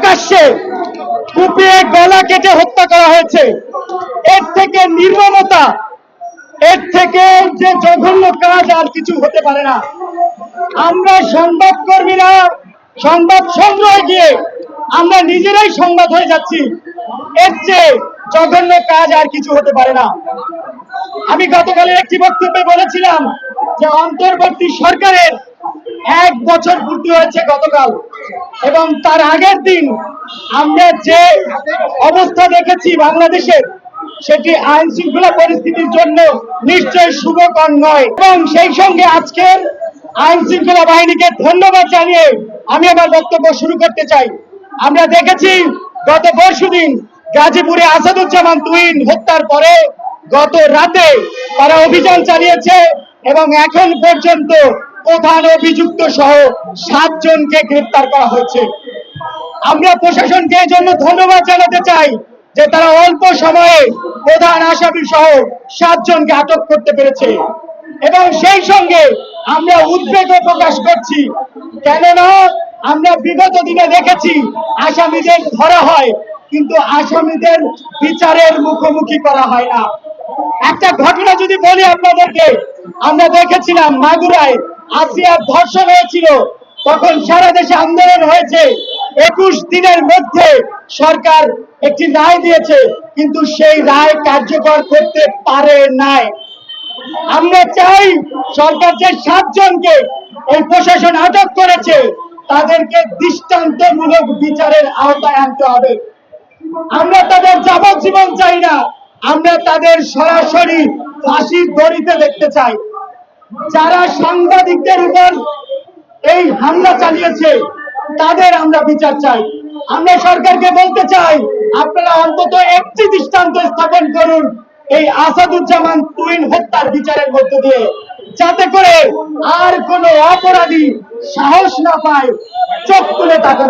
প্রকাশ্যে কুপিয়ে গলা কেটে হত্যা করা হয়েছে। এর থেকে নির্মমতা, এর থেকে যে জঘন্য কাজ আর কিছু হতে পারে না। আমরা সংবাদকর্মীরা সংবাদ সংগ্রহে গিয়ে আমরা নিজেরাই সংবাদ হয়ে যাচ্ছি। এর চেয়ে জঘন্য কাজ আর কিছু হতে পারে না। আমি গতকালের একটি বক্তব্যে বলেছিলাম যে অন্তর্বর্তী সরকারের 1 বছর পূর্তি হয়েছে গতকাল, এবং তার আগের দিন আমরা যে অবস্থা দেখেছি বাংলাদেশের, সেটি আইন শৃঙ্খলা পরিস্থিতির জন্য নিশ্চয়ই শুভকর নয়। এবং সেই সঙ্গে আজকের আইন শৃঙ্খলা বাহিনীকে ধন্যবাদ জানিয়ে আমি আমার বক্তব্য শুরু করতে চাই। আমরা দেখেছি গত পরশুদিন গাজীপুরে আসাদুজ্জামান তুহিন হত্যার পরে গত রাতে তারা অভিযান চালিয়েছে এবং এখন পর্যন্ত প্রধান অভিযুক্ত সহ 7 জনকে গ্রেফতার করা হয়েছে। আমরা প্রশাসনকে এই জন্য ধন্যবাদ জানাতে চাই যে তারা অল্প সময়ে প্রধান আসামি সহ 7 জনকে আটক করতে পেরেছে। এবং সেই সঙ্গে আমরা উদ্বেগ প্রকাশ করছি, কেননা আমরা বিগত দিনে দেখেছি আসামিদের ধরা হয় কিন্তু আসামিদের বিচারের মুখোমুখি করা হয় না। একটা ঘটনা যদি বলি আপনাদেরকে, আমরা দেখেছিলাম মাগুরায় আসিয়ার ধর্ষণ হয়েছিল, তখন সারা দেশে আন্দোলন হয়েছে। 21 দিনের মধ্যে সরকার একটি রায় দিয়েছে, কিন্তু সেই রায় কার্যকর করতে পারে নাই। আমরা চাই সরকার যে 7 জনকে এই প্রশাসন আটক করেছে তাদেরকে দৃষ্টান্তমূলক বিচারের আওতায় আনতে হবে। আমরা তাদের যাবজ্জীবন চাই না, আমরা তাদের সরাসরি ফাঁসির দড়িতে দেখতে চাই। যারা সাংবাদিকদের উপর এই হামলা চালিয়েছে তাদের আমরা বিচার চাই। আমরা সরকারকে বলতে চাই, আপনারা অন্তত একটি দৃষ্টান্ত স্থাপন করুন এই আসাদুজ্জামান তুহিন হত্যার বিচারের মধ্য দিয়ে, যাতে করে আর কোনো অপরাধী সাহস না পায় চোখ তুলে তাকানোর।